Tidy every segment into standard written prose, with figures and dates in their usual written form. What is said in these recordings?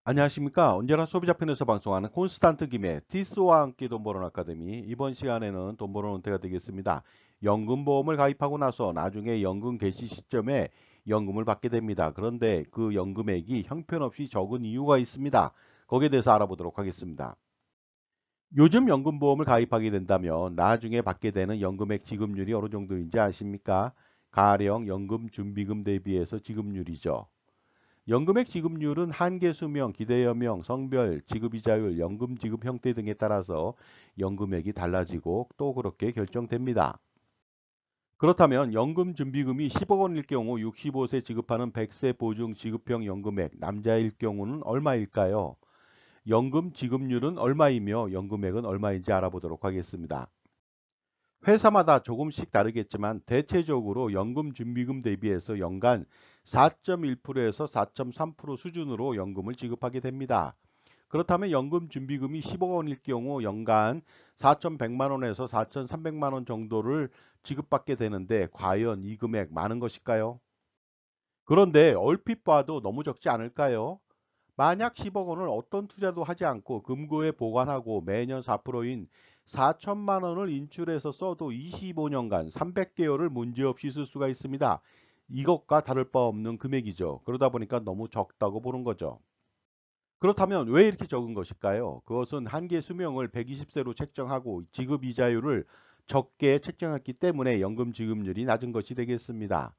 안녕하십니까. 언제나 소비자 편에서 방송하는 콘스탄트 김의 티스와 함께 돈 버는 아카데미. 이번 시간에는 돈 버는 은퇴가 되겠습니다. 연금보험을 가입하고 나서 나중에 연금 개시 시점에 연금을 받게 됩니다. 그런데 그 연금액이 형편없이 적은 이유가 있습니다. 거기에 대해서 알아보도록 하겠습니다. 요즘 연금보험을 가입하게 된다면 나중에 받게 되는 연금액 지급률이 어느 정도인지 아십니까? 가령 연금 준비금 대비해서 지급률이죠. 연금액 지급률은 한계 수명, 기대 여명, 성별, 지급이자율, 연금 지급 형태 등에 따라서 연금액이 달라지고 또 그렇게 결정됩니다. 그렇다면 연금 준비금이 10억 원일 경우 65세 지급하는 100세 보증 지급형 연금액, 남자일 경우는 얼마일까요? 연금 지급률은 얼마이며 연금액은 얼마인지 알아보도록 하겠습니다. 회사마다 조금씩 다르겠지만 대체적으로 연금 준비금 대비해서 연간 4.1%에서 4.3% 수준으로 연금을 지급하게 됩니다. 그렇다면 연금 준비금이 10억 원일 경우 연간 4,100만 원에서 4,300만 원 정도를 지급받게 되는데 과연 이 금액 많은 것일까요? 그런데 얼핏 봐도 너무 적지 않을까요? 만약 10억 원을 어떤 투자도 하지 않고 금고에 보관하고 매년 4%인 4천만 원을 인출해서 써도 25년간 300개월을 문제없이 쓸 수가 있습니다. 이것과 다를 바 없는 금액이죠. 그러다 보니까 너무 적다고 보는 거죠. 그렇다면 왜 이렇게 적은 것일까요? 그것은 한계 수명을 120세로 책정하고 지급 이자율을 적게 책정했기 때문에 연금 지급률이 낮은 것이 되겠습니다.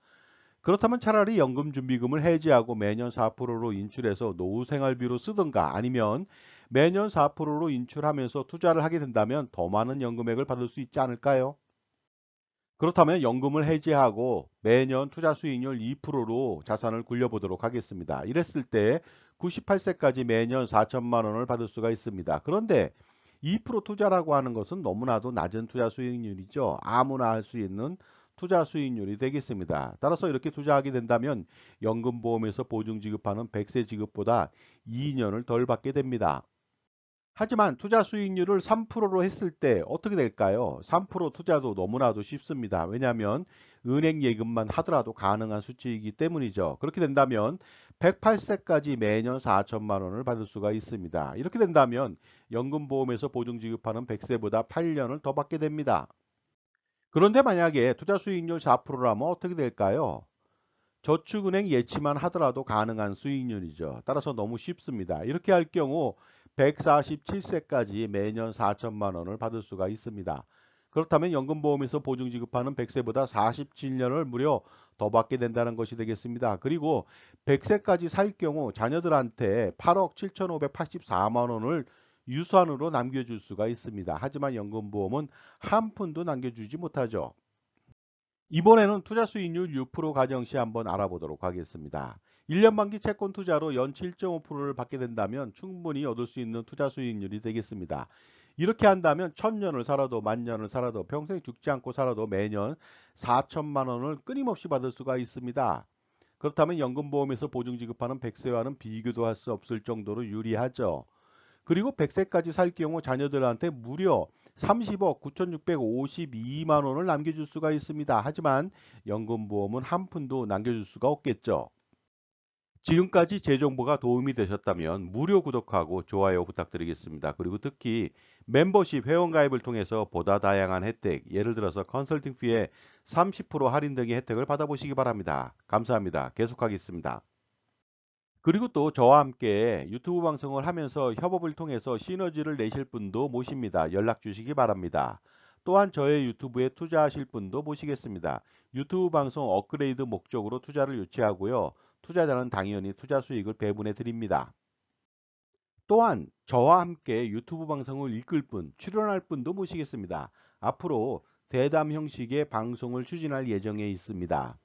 그렇다면 차라리 연금준비금을 해지하고 매년 4%로 인출해서 노후생활비로 쓰든가 아니면 매년 4%로 인출하면서 투자를 하게 된다면 더 많은 연금액을 받을 수 있지 않을까요? 그렇다면 연금을 해지하고 매년 투자 수익률 2%로 자산을 굴려보도록 하겠습니다. 이랬을 때 98세까지 매년 4천만 원을 받을 수가 있습니다. 그런데 2% 투자라고 하는 것은 너무나도 낮은 투자 수익률이죠. 아무나 할 수 있는 투자 수익률이 되겠습니다. 따라서 이렇게 투자하게 된다면 연금보험에서 보증 지급하는 100세 지급보다 2년을 덜 받게 됩니다. 하지만 투자 수익률을 3%로 했을 때 어떻게 될까요? 3% 투자도 너무나도 쉽습니다. 왜냐하면 은행 예금만 하더라도 가능한 수치이기 때문이죠. 그렇게 된다면 108세까지 매년 4천만 원을 받을 수가 있습니다. 이렇게 된다면 연금보험에서 보증 지급하는 100세보다 8년을 더 받게 됩니다. 그런데 만약에 투자 수익률 4%라면 어떻게 될까요? 저축은행 예치만 하더라도 가능한 수익률이죠. 따라서 너무 쉽습니다. 이렇게 할 경우 147세까지 매년 4천만 원을 받을 수가 있습니다. 그렇다면 연금보험에서 보증 지급하는 100세보다 47년을 무려 더 받게 된다는 것이 되겠습니다. 그리고 100세까지 살 경우 자녀들한테 8억 7,584만 원을 유산으로 남겨줄 수가 있습니다. 하지만 연금보험은 한 푼도 남겨주지 못하죠. 이번에는 투자 수익률 6% 가정 시 한번 알아보도록 하겠습니다. 1년 만기 채권 투자로 연 7.5%를 받게 된다면 충분히 얻을 수 있는 투자 수익률이 되겠습니다. 이렇게 한다면 1000년을 살아도 만년을 살아도 평생 죽지 않고 살아도 매년 4천만 원을 끊임없이 받을 수가 있습니다. 그렇다면 연금보험에서 보증 지급하는 100세와는 비교도 할 수 없을 정도로 유리하죠. 그리고 100세까지 살 경우 자녀들한테 무려 30억 9,652만 원을 남겨줄 수가 있습니다. 하지만 연금보험은 한 푼도 남겨줄 수가 없겠죠. 지금까지 제 정보가 도움이 되셨다면 무료 구독하고 좋아요 부탁드리겠습니다. 그리고 특히 멤버십 회원가입을 통해서 보다 다양한 혜택, 예를 들어서 컨설팅 피에 30% 할인 등의 혜택을 받아보시기 바랍니다. 감사합니다. 계속하겠습니다. 그리고 또 저와 함께 유튜브 방송을 하면서 협업을 통해서 시너지를 내실 분도 모십니다. 연락 주시기 바랍니다. 또한 저의 유튜브에 투자하실 분도 모시겠습니다. 유튜브 방송 업그레이드 목적으로 투자를 유치하고요. 투자자는 당연히 투자 수익을 배분해 드립니다. 또한 저와 함께 유튜브 방송을 이끌 분, 출연할 분도 모시겠습니다. 앞으로 대담 형식의 방송을 추진할 예정에 있습니다.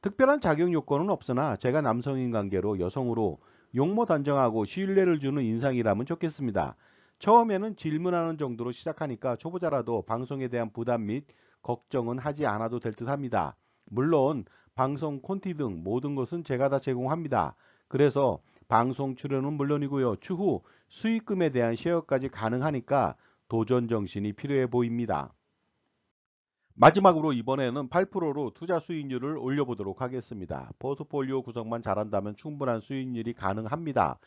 특별한 자격 요건은 없으나 제가 남성인 관계로 여성으로 용모 단정하고 신뢰를 주는 인상이라면 좋겠습니다. 처음에는 질문하는 정도로 시작하니까 초보자라도 방송에 대한 부담 및 걱정은 하지 않아도 될 듯 합니다. 물론 방송 콘티 등 모든 것은 제가 다 제공합니다. 그래서 방송 출연은 물론이고요. 추후 수익금에 대한 쉐어까지 가능하니까 도전 정신이 필요해 보입니다. 마지막으로 이번에는 8%로 투자 수익률을 올려보도록 하겠습니다. 포트폴리오 구성만 잘한다면 충분한 수익률이 가능합니다.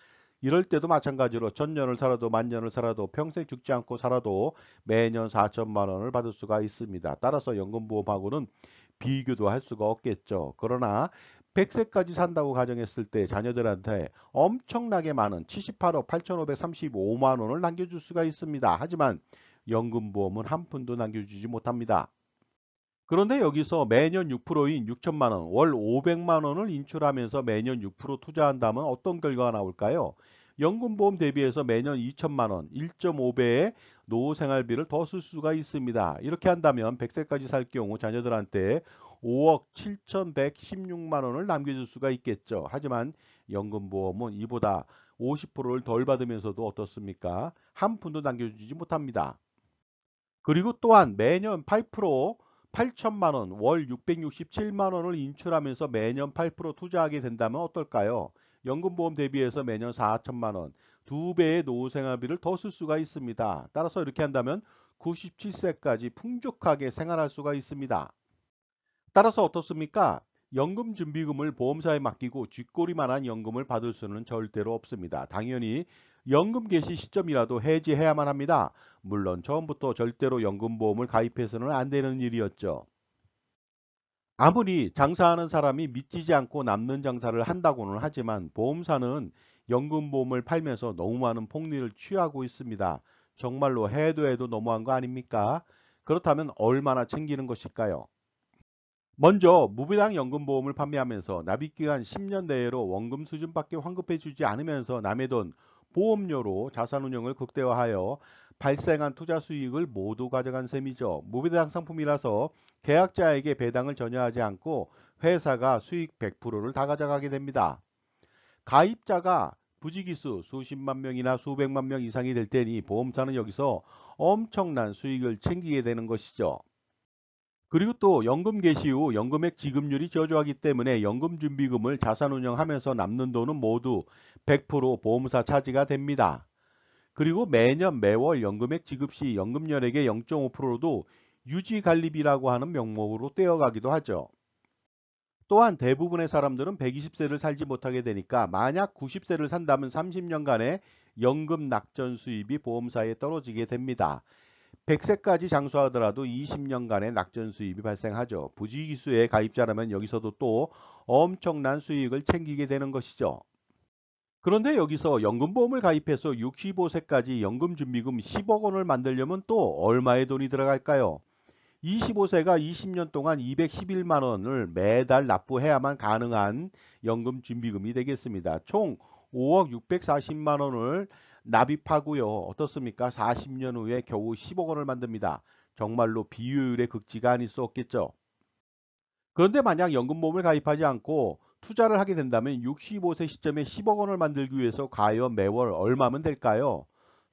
이럴 때도 마찬가지로 천년을 살아도 만년을 살아도 평생 죽지 않고 살아도 매년 4천만 원을 받을 수가 있습니다. 따라서 연금보험하고는 비교도 할 수가 없겠죠. 그러나 100세까지 산다고 가정했을 때 자녀들한테 엄청나게 많은 78억 8,535만 원을 남겨줄 수가 있습니다. 하지만 연금보험은 한 푼도 남겨주지 못합니다. 그런데 여기서 매년 6%인 6천만 원, 월 500만 원을 인출하면서 매년 6% 투자한다면 어떤 결과가 나올까요? 연금보험 대비해서 매년 2천만 원, 1.5배의 노후생활비를 더 쓸 수가 있습니다. 이렇게 한다면 100세까지 살 경우 자녀들한테 5억 7,116만 원을 남겨줄 수가 있겠죠. 하지만 연금보험은 이보다 50%를 덜 받으면서도 어떻습니까? 한 푼도 남겨주지 못합니다. 그리고 또한 매년 8% 8천만 원, 월 667만 원을 인출하면서 매년 8% 투자하게 된다면 어떨까요? 연금보험 대비해서 매년 4천만 원, 두 배의 노후생활비를 더 쓸 수가 있습니다. 따라서 이렇게 한다면 97세까지 풍족하게 생활할 수가 있습니다. 따라서 어떻습니까? 연금 준비금을 보험사에 맡기고 쥐꼬리만한 연금을 받을 수는 절대로 없습니다. 당연히 연금 개시 시점이라도 해지해야만 합니다. 물론 처음부터 절대로 연금보험을 가입해서는 안 되는 일이었죠. 아무리 장사하는 사람이 믿지지 않고 남는 장사를 한다고는 하지만 보험사는 연금보험을 팔면서 너무 많은 폭리를 취하고 있습니다. 정말로 해도 해도 너무한 거 아닙니까? 그렇다면 얼마나 챙기는 것일까요? 먼저 무배당 연금보험을 판매하면서 납입기간 10년 내로 원금 수준밖에 환급해 주지 않으면서 남의 돈 보험료로 자산운용을 극대화하여 발생한 투자 수익을 모두 가져간 셈이죠. 무배당 상품이라서 계약자에게 배당을 전혀 하지 않고 회사가 수익 100%를 다 가져가게 됩니다. 가입자가 부지기수 수십만 명이나 수백만 명 이상이 될 테니 보험사는 여기서 엄청난 수익을 챙기게 되는 것이죠. 그리고 또 연금 개시 후 연금액 지급률이 저조하기 때문에 연금 준비금을 자산운용하면서 남는 돈은 모두 100% 보험사 차지가 됩니다. 그리고 매년 매월 연금액 지급 시 연금연액의 0.5%도 유지관리비라고 하는 명목으로 떼어가기도 하죠. 또한 대부분의 사람들은 120세를 살지 못하게 되니까 만약 90세를 산다면 30년간의 연금 낙전 수입이 보험사에 떨어지게 됩니다. 100세까지 장수하더라도 20년간의 낙전 수입이 발생하죠. 부지기수의 가입자라면 여기서도 또 엄청난 수익을 챙기게 되는 것이죠. 그런데 여기서 연금보험을 가입해서 65세까지 연금준비금 10억 원을 만들려면 또 얼마의 돈이 들어갈까요? 25세가 20년 동안 211만 원을 매달 납부해야만 가능한 연금 준비금이 되겠습니다. 총 5억 640만 원을 납입하고요. 어떻습니까? 40년 후에 겨우 10억 원을 만듭니다. 정말로 비효율의 극치가 아닐 수 없겠죠. 그런데 만약 연금보험을 가입하지 않고 투자를 하게 된다면 65세 시점에 10억 원을 만들기 위해서 과연 매월 얼마면 될까요?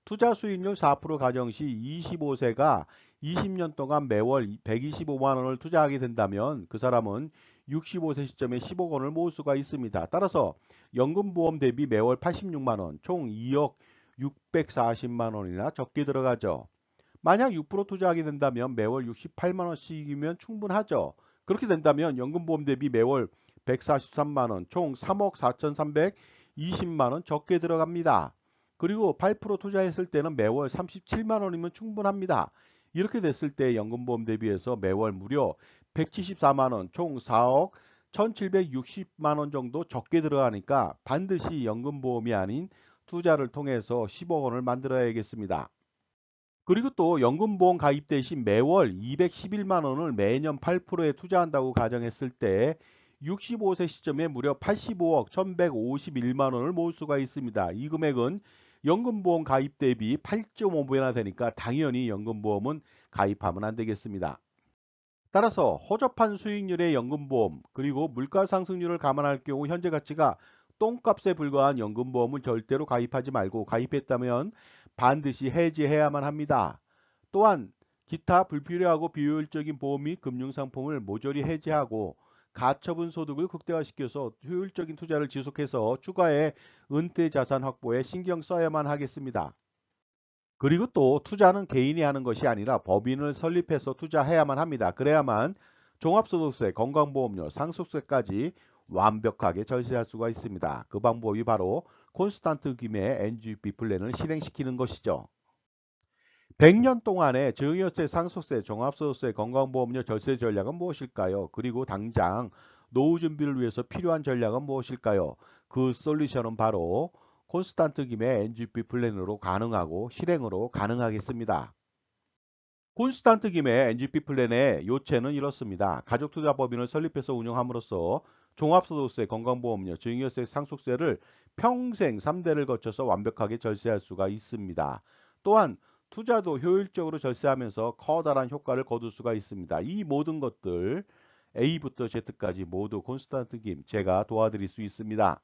투자 수익률 4% 가정 시 25세가 20년 동안 매월 125만 원을 투자하게 된다면 그 사람은 65세 시점에 10억 원을 모을 수가 있습니다. 따라서 연금보험 대비 매월 86만 원, 총 2억 640만 원이나 적게 들어가죠. 만약 6% 투자하게 된다면 매월 68만 원씩이면 충분하죠. 그렇게 된다면 연금보험 대비 매월 143만 원, 총 3억 4,320만 원 적게 들어갑니다. 그리고 8% 투자했을 때는 매월 37만 원이면 충분합니다. 이렇게 됐을 때 연금보험 대비해서 매월 무려 174만 원, 총 4억 1,760만 원 정도 적게 들어가니까 반드시 연금보험이 아닌 투자를 통해서 10억 원을 만들어야겠습니다. 그리고 또 연금보험 가입 대신 매월 211만 원을 매년 8%에 투자한다고 가정했을 때 65세 시점에 무려 85억 1151만 원을 모을 수가 있습니다. 이 금액은 연금보험 가입 대비 8.5배나 되니까 당연히 연금보험은 가입하면 안 되겠습니다. 따라서 허접한 수익률의 연금보험 그리고 물가 상승률을 감안할 경우 현재 가치가 똥값에 불과한 연금보험은 절대로 가입하지 말고 가입했다면 반드시 해지해야만 합니다. 또한 기타 불필요하고 비효율적인 보험 및 금융상품을 모조리 해지하고 가처분 소득을 극대화시켜서 효율적인 투자를 지속해서 추가의 은퇴 자산 확보에 신경 써야만 하겠습니다. 그리고 또 투자는 개인이 하는 것이 아니라 법인을 설립해서 투자해야만 합니다. 그래야만 종합소득세, 건강보험료, 상속세까지 완벽하게 절세할 수가 있습니다. 그 방법이 바로 콘스탄트 김의 NGP 플랜을 실행시키는 것이죠. 100년 동안의 증여세, 상속세, 종합소득세, 건강보험료 절세 전략은 무엇일까요? 그리고 당장 노후 준비를 위해서 필요한 전략은 무엇일까요? 그 솔루션은 바로 콘스탄트 김의 NGP 플랜으로 가능하고 실행으로 가능하겠습니다. 콘스탄트 김의 NGP 플랜의 요체는 이렇습니다. 가족투자법인을 설립해서 운영함으로써 종합소득세, 건강보험료, 증여세, 상속세를 평생 3대를 거쳐서 완벽하게 절세할 수가 있습니다. 또한 투자도 효율적으로 절세하면서 커다란 효과를 거둘 수가 있습니다. 이 모든 것들 A부터 Z까지 모두 콘스탄트 김 제가 도와드릴 수 있습니다.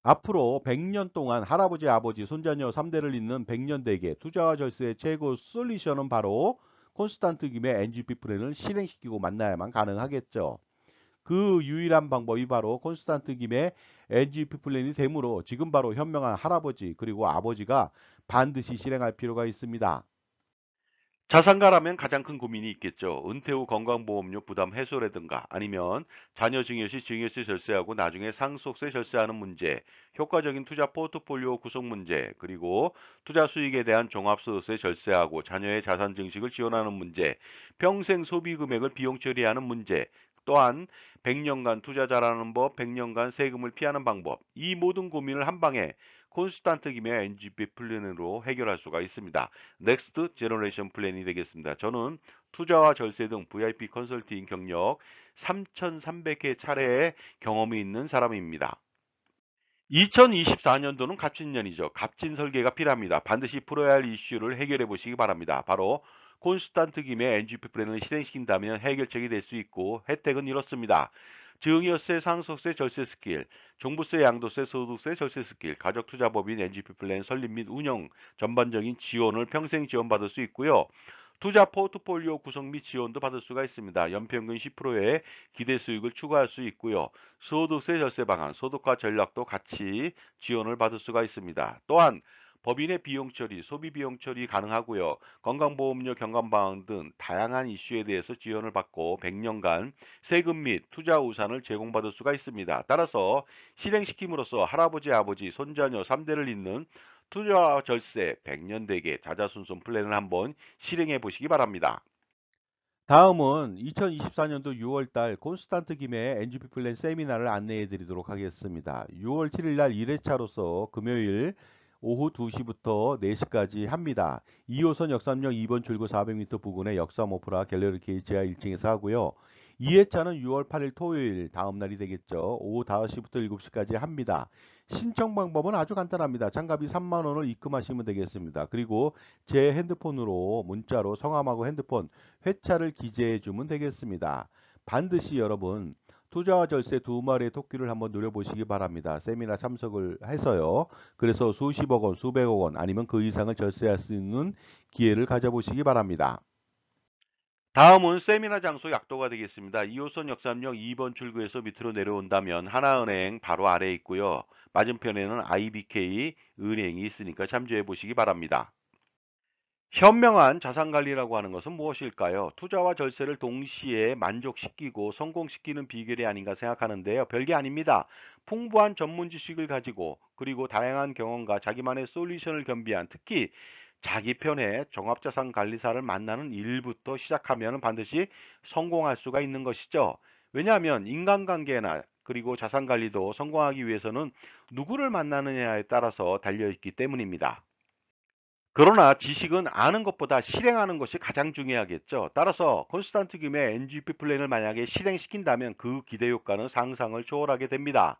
앞으로 100년 동안 할아버지, 아버지, 손자녀 3대를 잇는 100년 대계 투자와 절세의 최고 솔루션은 바로 콘스탄트 김의 NGP 플랜을 실행시키고 만나야만 가능하겠죠. 그 유일한 방법이 바로 콘스탄트 김의 NGP 플랜이 되므로 지금 바로 현명한 할아버지 그리고 아버지가 반드시 실행할 필요가 있습니다. 자산가라면 가장 큰 고민이 있겠죠. 은퇴 후 건강보험료 부담 해소라든가 아니면 자녀 증여 시 증여세 절세하고 나중에 상속세 절세하는 문제, 효과적인 투자 포트폴리오 구성 문제, 그리고 투자 수익에 대한 종합소득세 절세하고 자녀의 자산 증식을 지원하는 문제, 평생 소비 금액을 비용 처리하는 문제, 또한 100년간 투자 잘하는 법, 100년간 세금을 피하는 방법, 이 모든 고민을 한 방에 콘스탄트 김의 NGP 플랜으로 해결할 수가 있습니다. 넥스트 제너레이션 플랜이 되겠습니다. 저는 투자와 절세 등 VIP 컨설팅 경력 3,300회 차례의 경험이 있는 사람입니다. 2024년도는 갑진년이죠. 갑진 설계가 필요합니다. 반드시 풀어야 할 이슈를 해결해 보시기 바랍니다. 바로 콘스탄트 김의 NGP 플랜을 실행시킨다면 해결책이 될 수 있고 혜택은 이렇습니다. 증여세, 상속세, 절세 스킬, 종부세, 양도세, 소득세, 절세 스킬, 가족투자법인 NGP 플랜 설립 및 운영 전반적인 지원을 평생 지원받을 수 있고요. 투자 포트폴리오 구성 및 지원도 받을 수가 있습니다. 연평균 10%의 기대 수익을 추가할 수 있고요. 소득세 절세 방안, 소득화 전략도 같이 지원을 받을 수가 있습니다. 또한 법인의 비용 처리, 소비 비용 처리 가능하고요. 건강보험료 경감 방안 등 다양한 이슈에 대해서 지원을 받고 100년간 세금 및 투자 우산을 제공받을 수가 있습니다. 따라서 실행시킴으로써 할아버지, 아버지, 손자녀 3대를 잇는 투자와 절세 100년 대계 자자손손 플랜을 한번 실행해 보시기 바랍니다. 다음은 2024년도 6월달 콘스탄트 김의 NGP 플랜 세미나를 안내해 드리도록 하겠습니다. 6월 7일 날 1회차로서 금요일 오후 2시부터 4시까지 합니다. 2호선 역삼역 2번 출구 400m 부근의 역삼오프라 갤러리 K 지하 1층에서 하고요. 2회차는 6월 8일 토요일 다음 날이 되겠죠. 오후 5시부터 7시까지 합니다. 신청 방법은 아주 간단합니다. 장갑이 3만 원을 입금하시면 되겠습니다. 그리고 제 핸드폰으로 문자로 성함하고 핸드폰 회차를 기재해 주면 되겠습니다. 반드시 여러분 투자와 절세 두 마리의 토끼를 한번 누려보시기 바랍니다. 세미나 참석을 해서요. 그래서 수십억 원, 수백억 원 아니면 그 이상을 절세할 수 있는 기회를 가져보시기 바랍니다. 다음은 세미나 장소 약도가 되겠습니다. 2호선 역삼역 2번 출구에서 밑으로 내려온다면 하나은행 바로 아래에 있고요. 맞은편에는 IBK 은행이 있으니까 참조해 보시기 바랍니다. 현명한 자산관리라고 하는 것은 무엇일까요? 투자와 절세를 동시에 만족시키고 성공시키는 비결이 아닌가 생각하는데요. 별게 아닙니다. 풍부한 전문 지식을 가지고 그리고 다양한 경험과 자기만의 솔루션을 겸비한 특히 자기 편의 종합자산관리사를 만나는 일부터 시작하면 반드시 성공할 수가 있는 것이죠. 왜냐하면 인간관계나 그리고 자산관리도 성공하기 위해서는 누구를 만나느냐에 따라서 달려있기 때문입니다. 그러나 지식은 아는 것보다 실행하는 것이 가장 중요하겠죠. 따라서 콘스탄트 김의 NGP 플랜을 만약에 실행시킨다면 그 기대 효과는 상상을 초월하게 됩니다.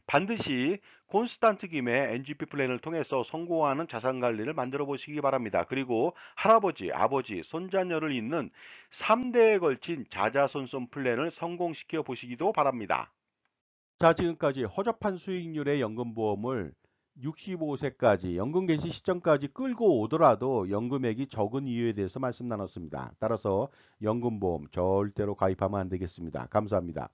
반드시 콘스탄트 김의 NGP 플랜을 통해서 성공하는 자산 관리를 만들어 보시기 바랍니다. 그리고 할아버지, 아버지, 손자녀를 잇는 3대에 걸친 자자손손 플랜을 성공시켜 보시기도 바랍니다. 자, 지금까지 허접한 수익률의 연금보험을 65세까지 연금 개시 시점까지 끌고 오더라도 연금액이 적은 이유에 대해서 말씀 나눴습니다. 따라서 연금보험 절대로 가입하면 안 되겠습니다. 감사합니다.